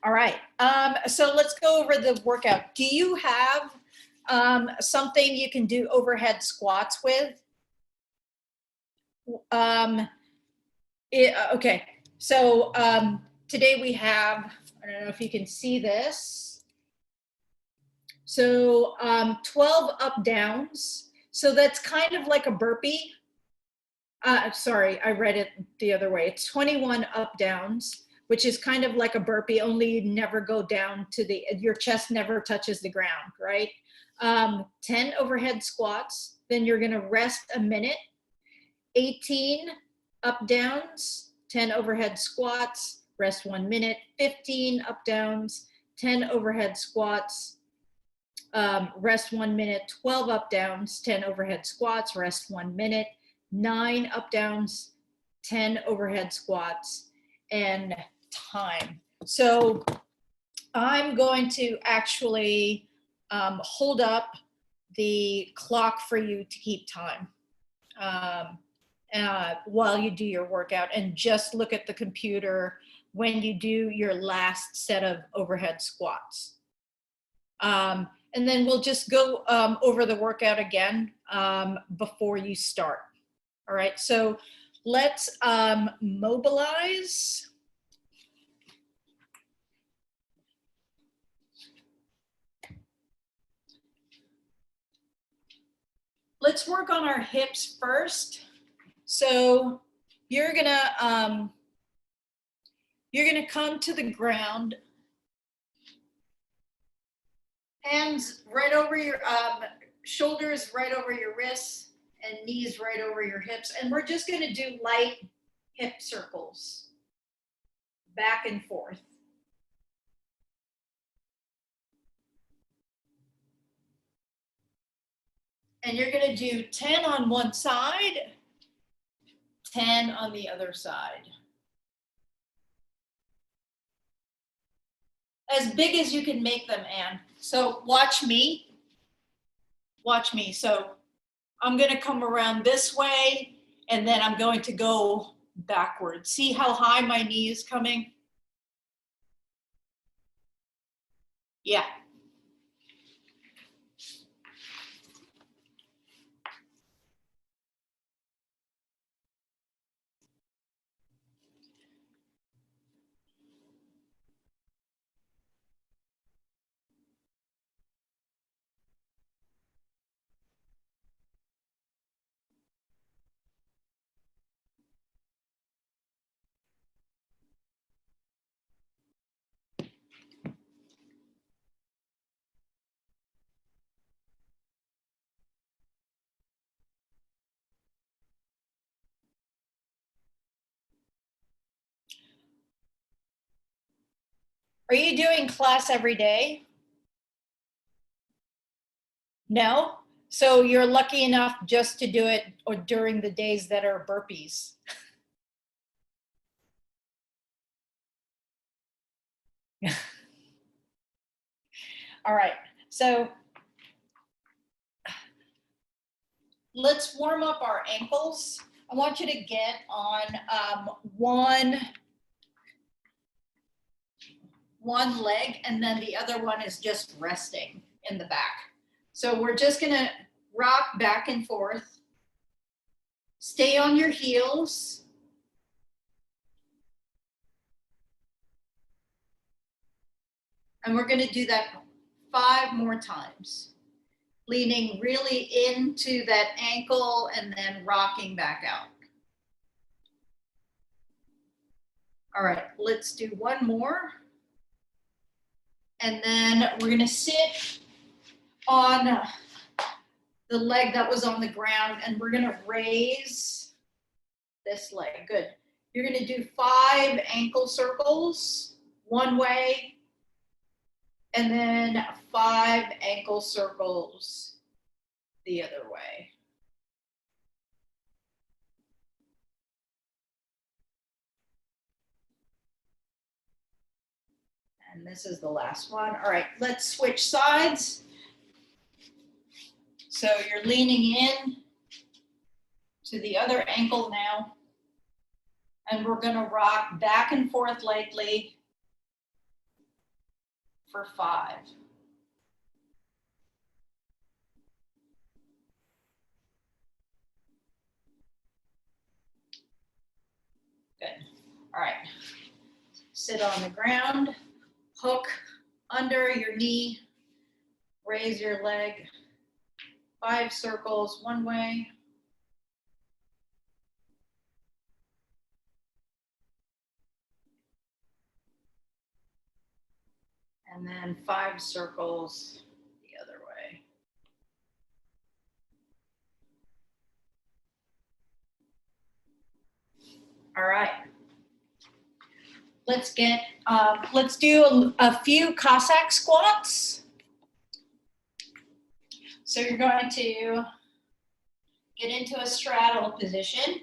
All right, so let's go over the workout. Do you have something you can do overhead squats with? Okay, so today we have, I don't know if you can see this. So 12 up downs. So that's kind of like a burpee. Sorry, I read it the other way. It's 21 up downs, which is kind of like a burpee, only you never go down to your chest never touches the ground, right? 10 overhead squats, then you're gonna rest a minute. 18 up downs, 10 overhead squats, rest 1 minute. 15 up downs, 10 overhead squats, rest 1 minute. 12 up downs, 10 overhead squats, rest 1 minute. 9 up downs, 10 overhead squats, and time. So I'm going to actually hold up the clock for you to keep time while you do your workout, and just look at the computer when you do your last set of overhead squats. And then we'll just go over the workout again before you start. All right, so let's mobilize. Let's work on our hips first. So you're gonna come to the ground, hands right over your shoulders right over your wrists, and knees right over your hips. And we're just going to do light hip circles, back and forth. And you're going to do 10 on one side, 10 on the other side. As big as you can make them, Anne. So watch me. Watch me. So I'm going to come around this way, and then I'm going to go backwards. See how high my knee is coming? Yeah. Are you doing class every day? No? So you're lucky enough just to do it or during the days that are burpees. All right, so let's warm up our ankles. I want you to get on one leg, and then the other one is just resting in the back. So we're just gonna rock back and forth. Stay on your heels. And we're gonna do that 5 more times. Leaning really into that ankle and then rocking back out. All right, let's do one more. And then we're gonna sit on the leg that was on the ground, and we're gonna raise this leg. Good. You're gonna do 5 ankle circles one way, and then 5 ankle circles the other way. And this is the last one. All right, let's switch sides. So you're leaning in to the other ankle now. And we're gonna rock back and forth lightly. for 5. Good. All right. Sit on the ground, hook under your knee, raise your leg, 5 circles one way. And then 5 circles the other way. All right. Let's do a few Cossack squats. So you're going to get into a straddle position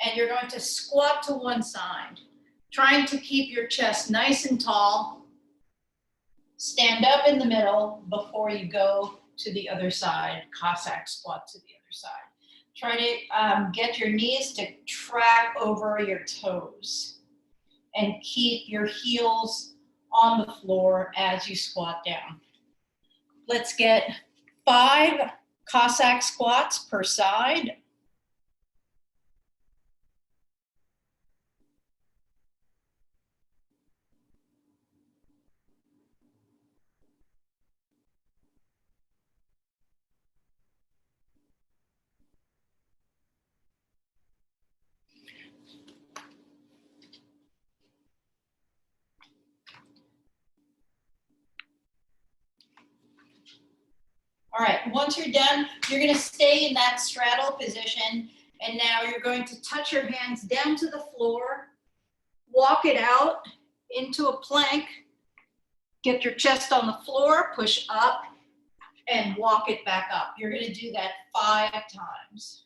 and you're going to squat to one side, trying to keep your chest nice and tall. Stand up in the middle before you go to the other side, Cossack squat to the other side. Try to get your knees to track over your toes and keep your heels on the floor as you squat down. Let's get 5 Cossack squats per side. All right, once you're done, you're gonna stay in that straddle position, and now you're going to touch your hands down to the floor, walk it out into a plank, get your chest on the floor, push up, and walk it back up. You're gonna do that 5 times.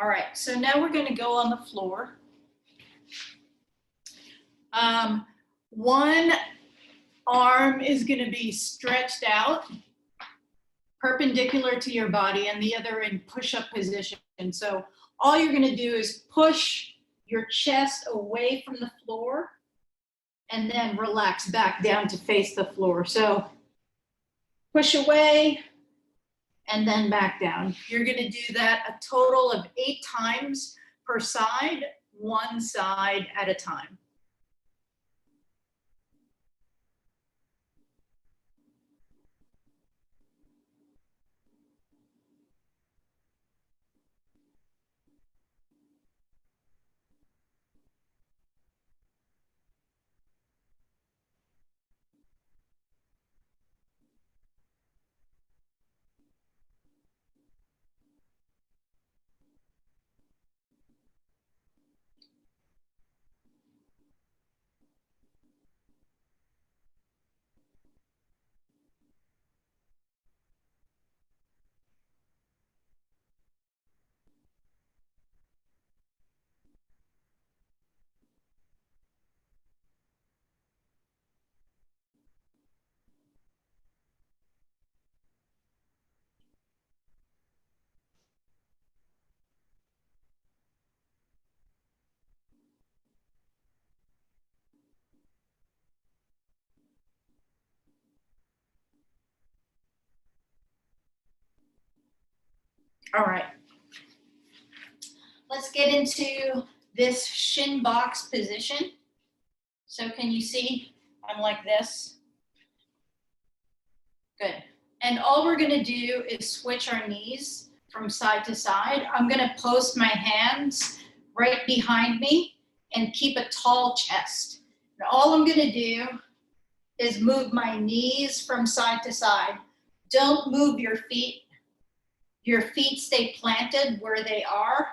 All right, so now we're gonna go on the floor. One arm is gonna be stretched out, perpendicular to your body, and the other in push-up position. So all you're gonna do is push your chest away from the floor and then relax back down to face the floor. So push away and then back down. You're gonna do that a total of 8 times per side, one side at a time. All right. Let's get into this shin box position. So can you see I'm like this? Good. And all we're gonna do is switch our knees from side to side. I'm gonna post my hands right behind me and keep a tall chest. And all I'm gonna do is move my knees from side to side. Don't move your feet. Your feet stay planted where they are,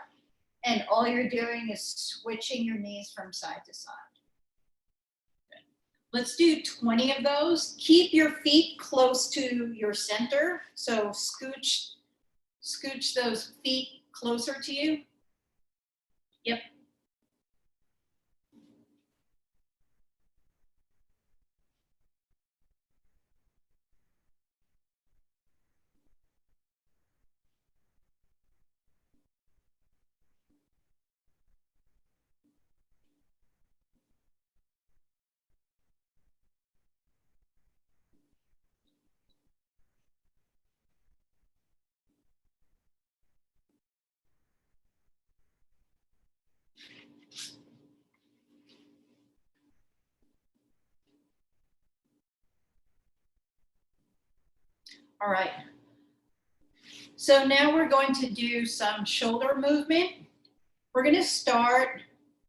and all you're doing is switching your knees from side to side. Let's do 20 of those. Keep your feet close to your center. So scooch those feet closer to you. Yep. All right. So now we're going to do some shoulder movement. We're going to start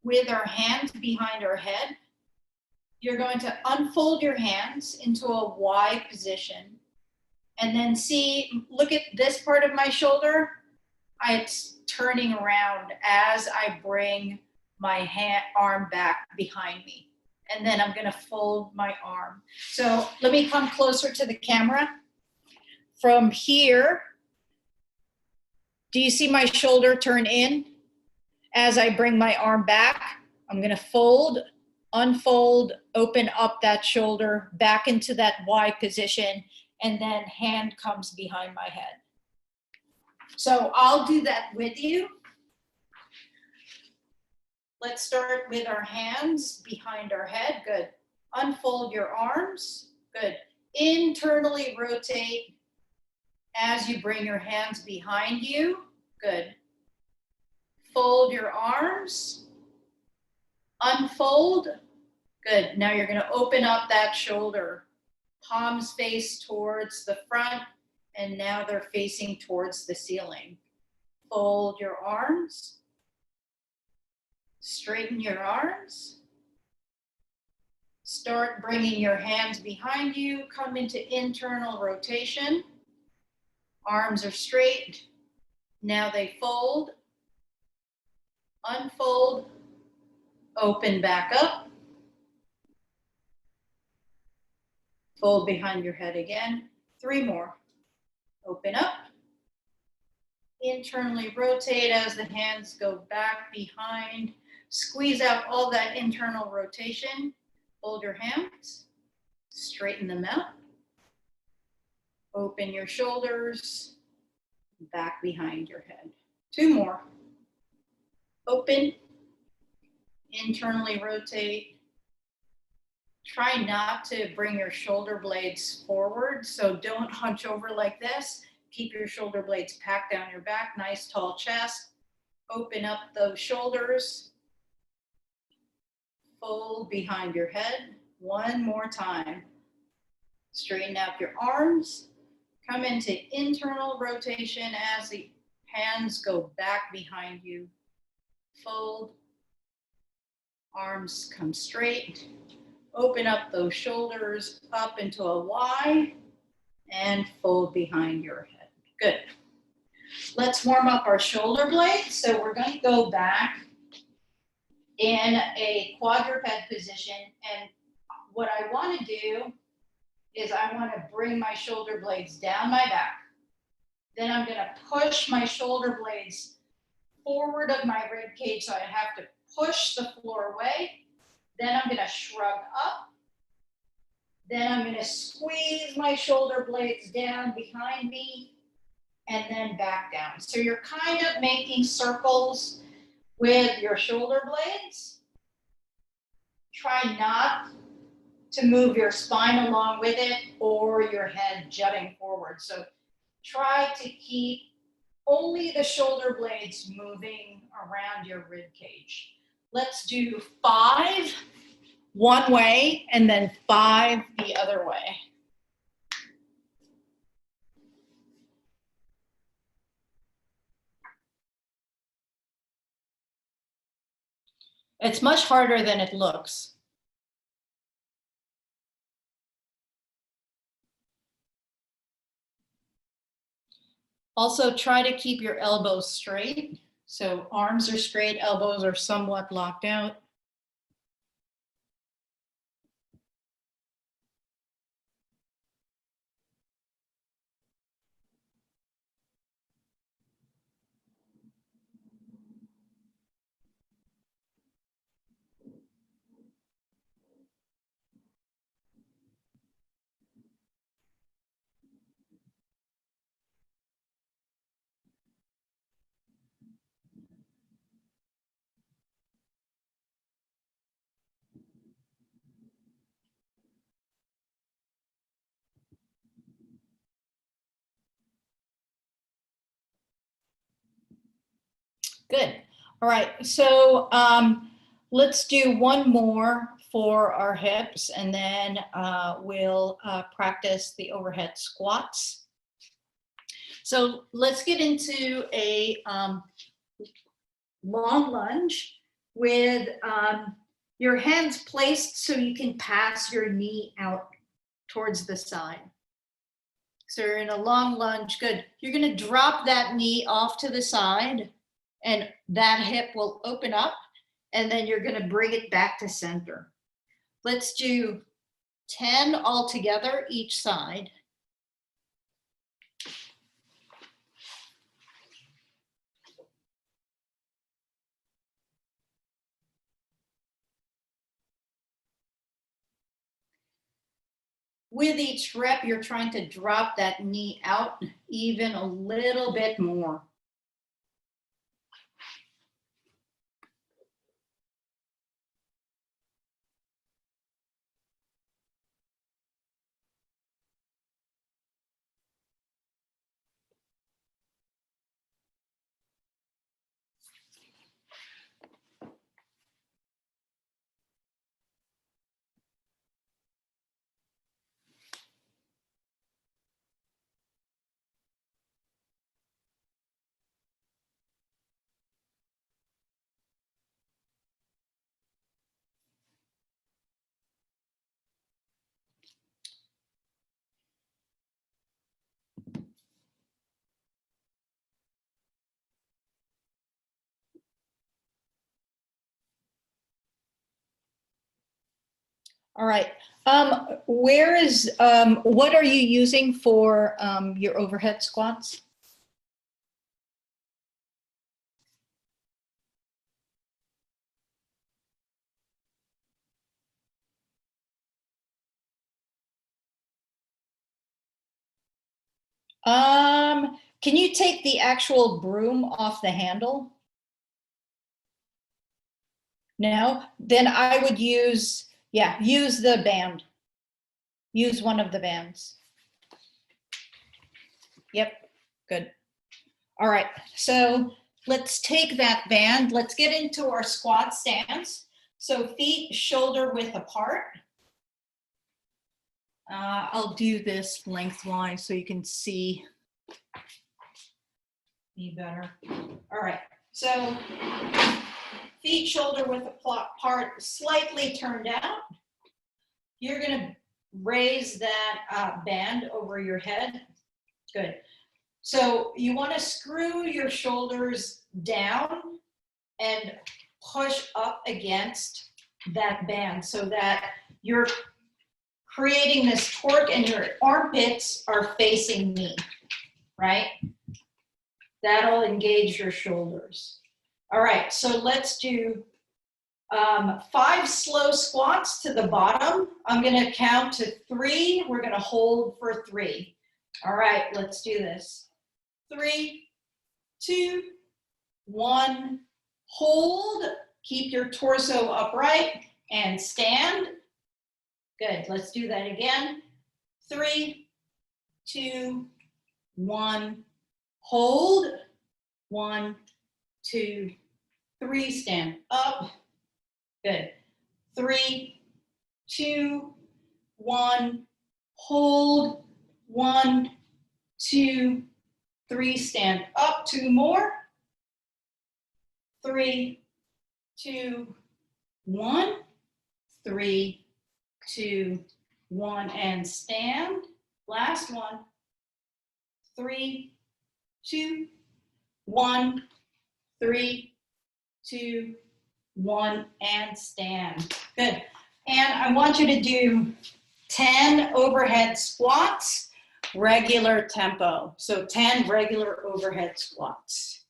with our hands behind our head. You're going to unfold your hands into a Y position. And then look at this part of my shoulder. It's turning around as I bring my arm back behind me. And then I'm gonna fold my arm. So let me come closer to the camera. From here, do you see my shoulder turn in? As I bring my arm back, I'm gonna fold, unfold, open up that shoulder back into that Y position, and then hand comes behind my head. So I'll do that with you. Let's start with our hands behind our head. Good. Unfold your arms. Good. Internally rotate as you bring your hands behind you. Good. Fold your arms. Unfold. Good. Now you're going to open up that shoulder. Palms face towards the front, and now they're facing towards the ceiling. Fold your arms. Straighten your arms. Start bringing your hands behind you. Come into internal rotation. Arms are straight. Now they fold. Unfold. Open back up. Fold behind your head again. 3 more. Open up. Internally rotate as the hands go back behind. Squeeze out all that internal rotation. Hold your hands. Straighten them out. Open your shoulders. Back behind your head. 2 more. Open. Internally rotate. Try not to bring your shoulder blades forward, so don't hunch over like this. Keep your shoulder blades packed down your back, nice tall chest. Open up those shoulders. Fold behind your head. 1 more time. Straighten out your arms. Come into internal rotation as the hands go back behind you. Fold. Arms come straight. Open up those shoulders up into a Y and fold behind your head. Good. Let's warm up our shoulder blades. So we're going to go back in a quadruped position. And what I want to do is I want to bring my shoulder blades down my back. Then I'm going to push my shoulder blades forward of my rib cage, so I have to push the floor away. Then I'm going to shrug up. Then I'm going to squeeze my shoulder blades down behind me and then back down. So you're kind of making circles with your shoulder blades. Try not to move your spine along with it or your head jutting forward. So try to keep only the shoulder blades moving around your rib cage. Let's do 5 one way and then 5 the other way. It's much harder than it looks. Also try to keep your elbows straight. So arms are straight, elbows are somewhat locked out. Good. All right. So let's do one more for our hips, and then we'll practice the overhead squats. So let's get into a long lunge with your hands placed so you can pass your knee out towards the side. So you're in a long lunge. Good. You're going to drop that knee off to the side, and that hip will open up, and then you're going to bring it back to center. Let's do 10 all together each side. With each rep, you're trying to drop that knee out even a little bit more. All right. What are you using for your overhead squats? Can you take the actual broom off the handle? No? Then I would use the band. Use one of the bands. Yep, good. All right, so let's take that band. Let's get into our squat stance. So feet shoulder width apart. I'll do this lengthwise so you can see me better. All right, so feet shoulder width apart, slightly turned out. You're gonna raise that band over your head. Good. So you want to screw your shoulders down and push up against that band so that you're creating this torque and your armpits are facing me, right? That'll engage your shoulders. All right, so let's do 5 slow squats to the bottom. I'm going to count to 3. We're going to hold for 3. All right, let's do this. 3, 2, 1, hold. Keep your torso upright and stand. Good, let's do that again. 3, 2, 1, hold. 1, 2, 3, stand up. Good. 3, 2, 1, hold. 1, 2, 3, stand up. 2 more. 3, 2, 1. 3, 2, 1, and stand. Last one. 3, 2, 1, 3, 2, 1, and stand. Good. And I want you to do 10 overhead squats, regular tempo. So 10 regular overhead squats.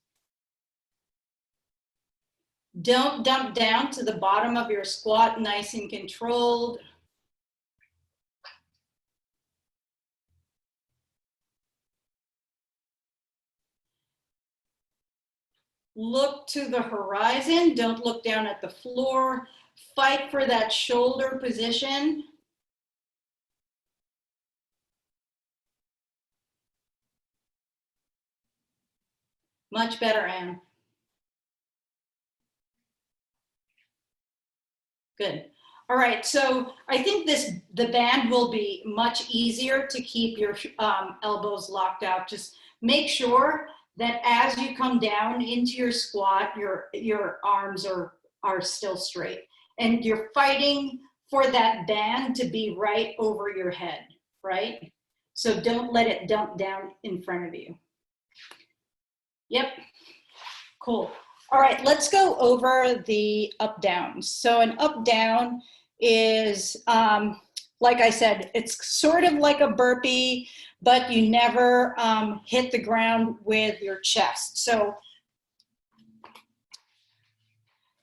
Don't dump down to the bottom of your squat, nice and controlled. Look to the horizon, don't look down at the floor. Fight for that shoulder position. Much better, Anne. Good. All right, so I think the band will be much easier to keep your elbows locked out. Just make sure that as you come down into your squat, your arms are still straight. And you're fighting for that band to be right over your head, right? So don't let it dump down in front of you. Yep, cool. All right, let's go over the up downs. So an up down is, like I said, it's sort of like a burpee, but you never hit the ground with your chest. So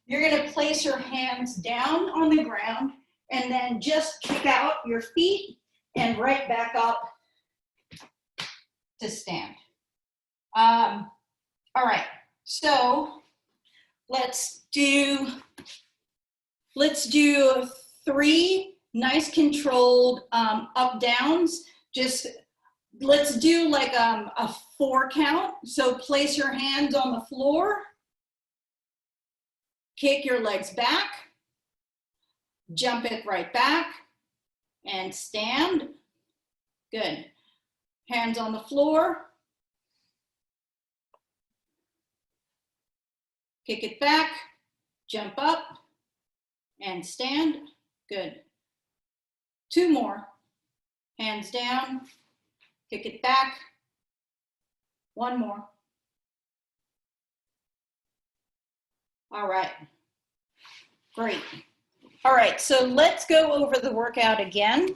you're gonna place your hands down on the ground and then just kick out your feet and right back up to stand. All right, so let's do 3 nice controlled up downs. Just let's do like a 4 count. So place your hands on the floor, kick your legs back, jump it right back, and stand. Good. Hands on the floor, kick it back, jump up, and stand. Good. 2 more. Hands down, kick it back. 1 more. All right. Great. All right, so let's go over the workout again.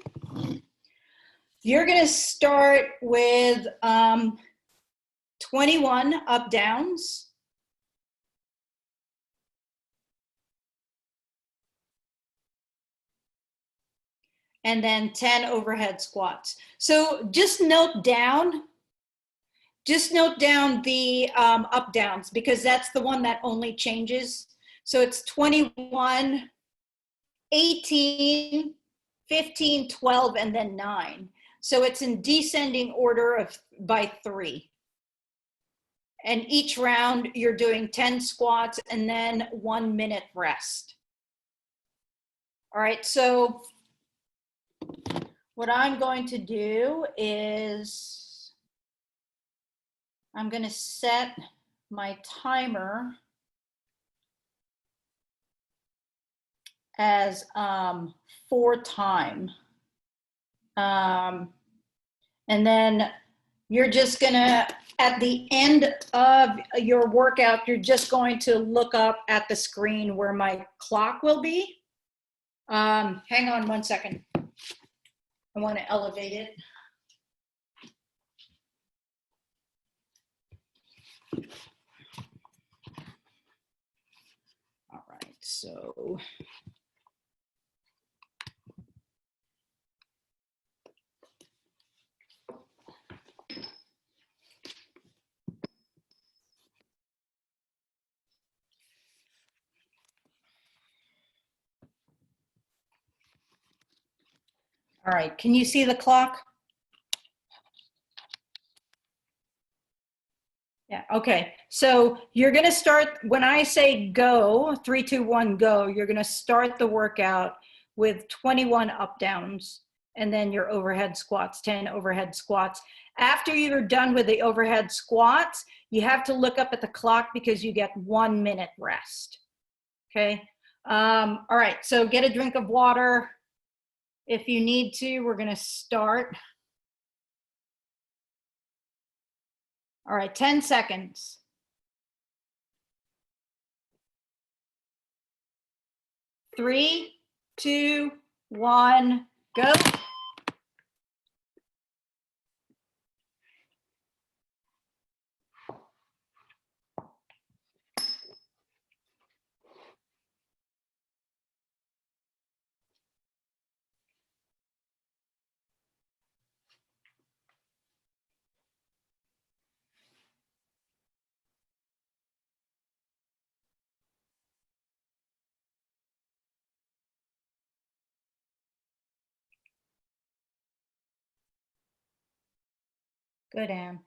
You're going to start with 21 up downs. And then 10 overhead squats. So just note down the up downs because that's the one that only changes. So it's 21, 18, 15, 12, and then 9. So it's in descending order by 3. And each round you're doing 10 squats and then 1 minute rest. All right, so what I'm going to do is I'm going to set my timer as 4 time. And then you're just going to, at the end of your workout, you're just going to look up at the screen where my clock will be. Hang on 1 second. I want to elevate it. All right, so. All right, can you see the clock? Yeah, okay. So you're gonna start, when I say go, 3, 2, 1, go, you're gonna start the workout with 21 up downs and then your overhead squats, 10 overhead squats. After you're done with the overhead squats, you have to look up at the clock because you get 1 minute rest, okay? All right, so get a drink of water. If you need to, we're gonna start. All right, 10 seconds. 3, 2, 1, go. Good, Anne.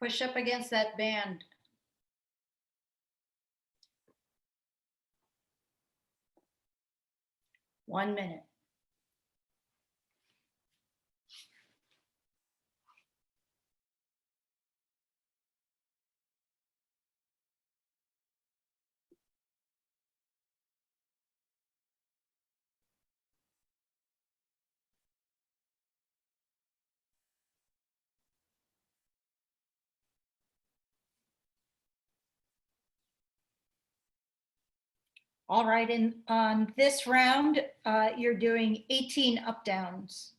Push up against that band. One minute. All right, and on this round, you're doing 18 up downs.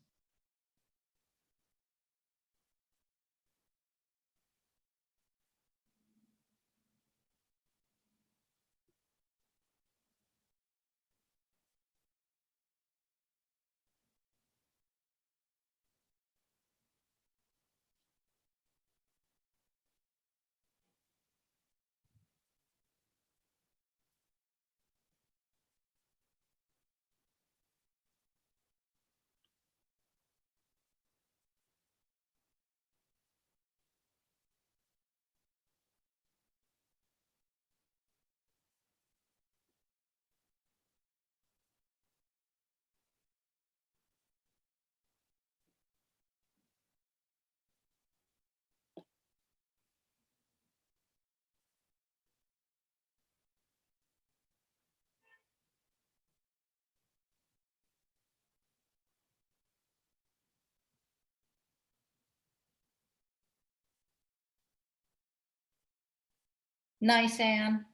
Nice, Anne.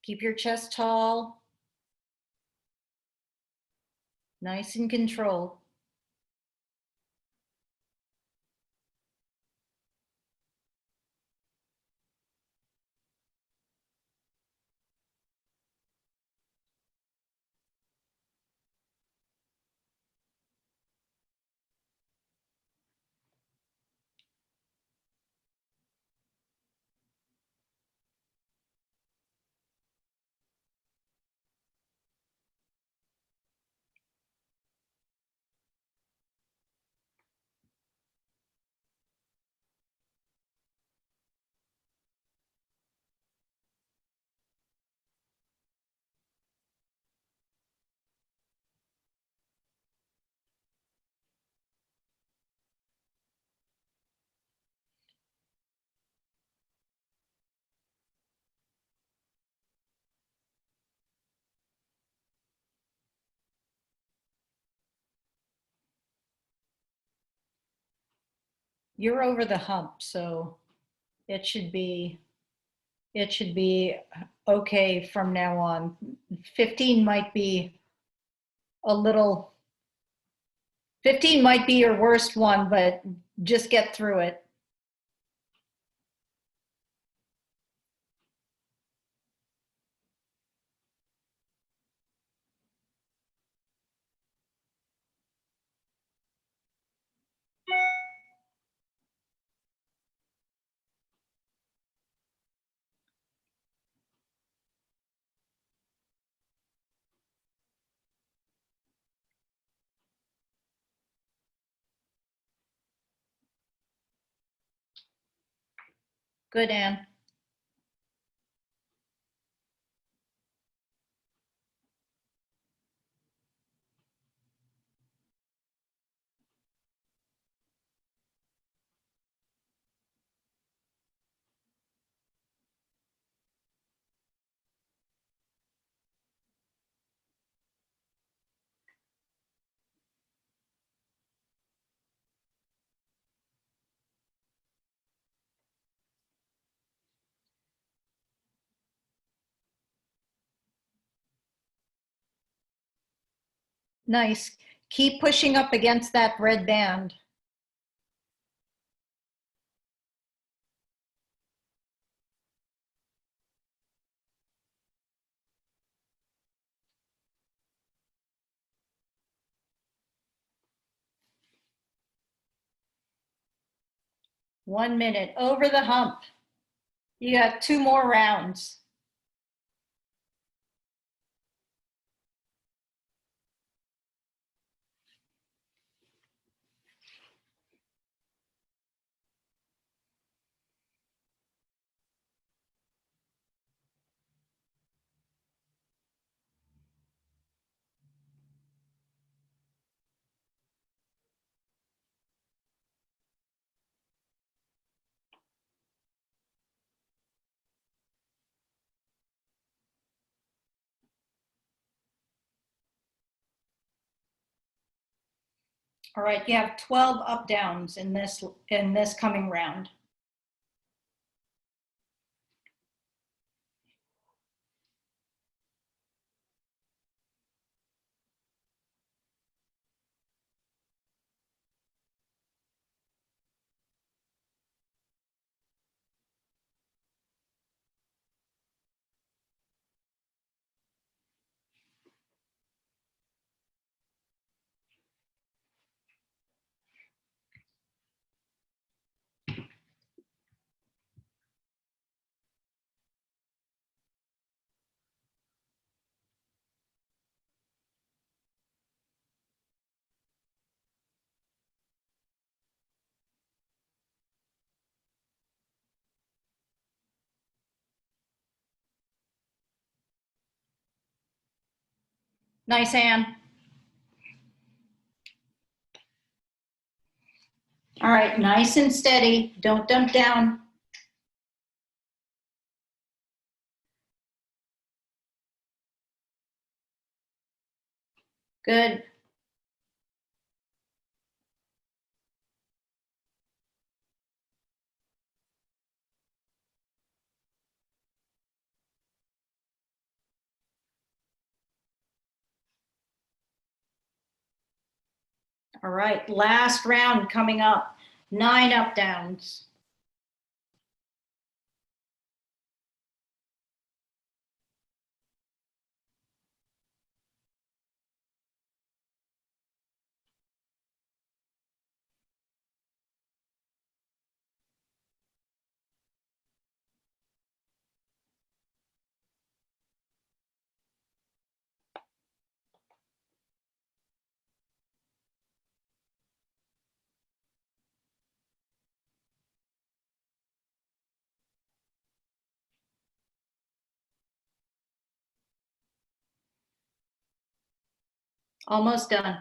Keep your chest tall, nice and controlled. You're over the hump, so it should be it should be okay from now on. 15 might be a little 15 might be your worst one, but just get through it. Good, Anne. Nice. Keep pushing up against that red band. One minute. Over the hump. You got 2 more rounds. All right, you have 12 up downs in this coming round. Nice, Anne. All right, nice and steady. Don't dump down. Good. All right, last round coming up. 9 up downs. Almost done.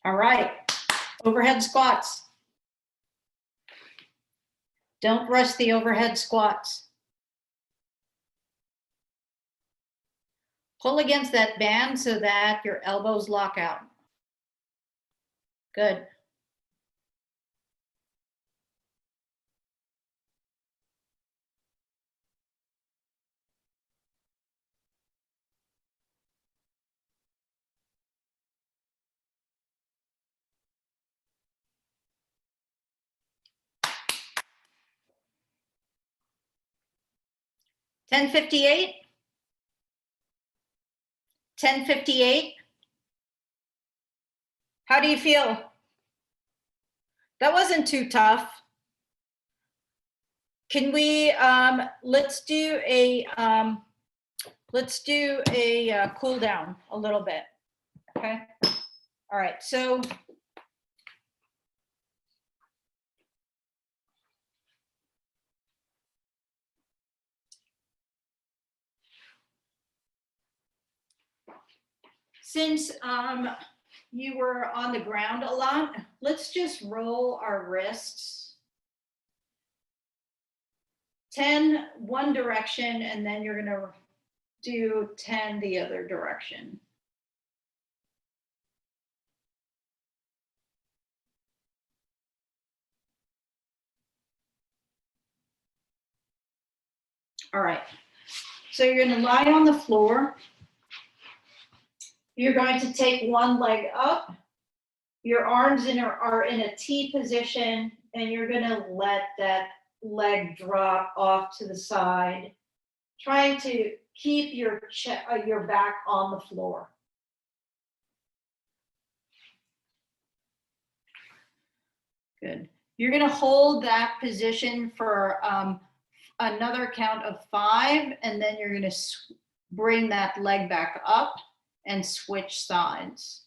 All right, overhead squats. Don't rush the overhead squats. Pull against that band so that your elbows lock out. Good. $10.58. $10.58. How do you feel? That wasn't too tough. Can we, let's do a cool down a little bit, okay? All right, so since you were on the ground a lot, let's just roll our wrists 10 one direction, and then you're gonna do 10 the other direction. All right, so you're gonna lie on the floor. You're going to take one leg up. Your arms are in a T position, and you're gonna let that leg drop off to the side, trying to keep your back on the floor. Good. You're gonna hold that position for another count of 5, and then you're gonna bring that leg back up and switch sides.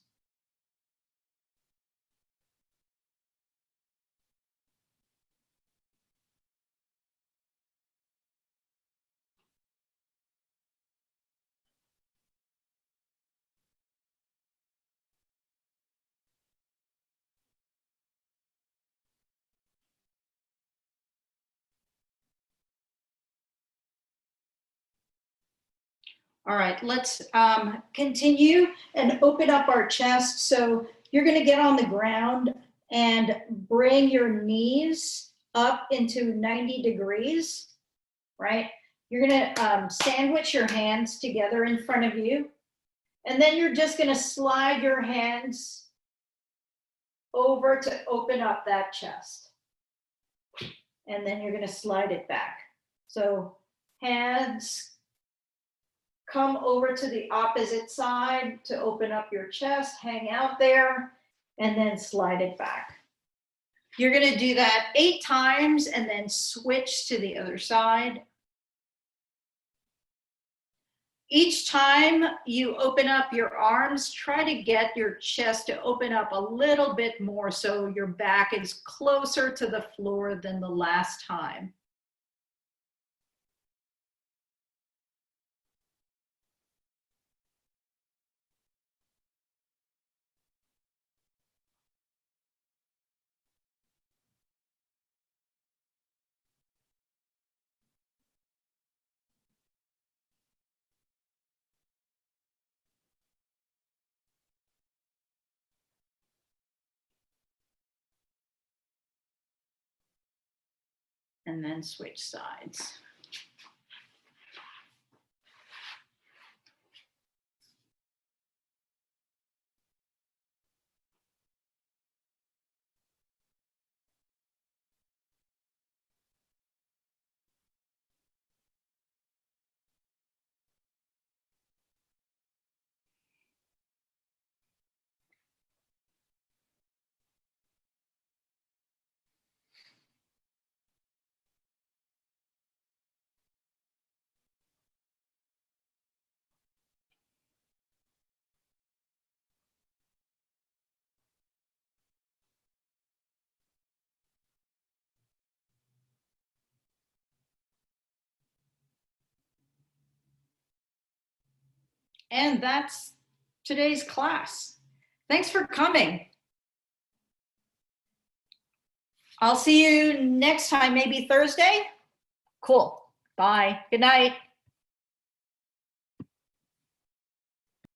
All right, let's continue and open up our chest. So you're gonna get on the ground and bring your knees up into 90 degrees, right? You're gonna sandwich your hands together in front of you. And then you're just gonna slide your hands over to open up that chest. And then you're gonna slide it back. So hands come over to the opposite side to open up your chest, hang out there, and then slide it back. You're gonna do that 8 times and then switch to the other side. Each time you open up your arms, try to get your chest to open up a little bit more so your back is closer to the floor than the last time. And then switch sides. And that's today's class. Thanks for coming. I'll see you next time, maybe Thursday. Cool. Bye. Good night.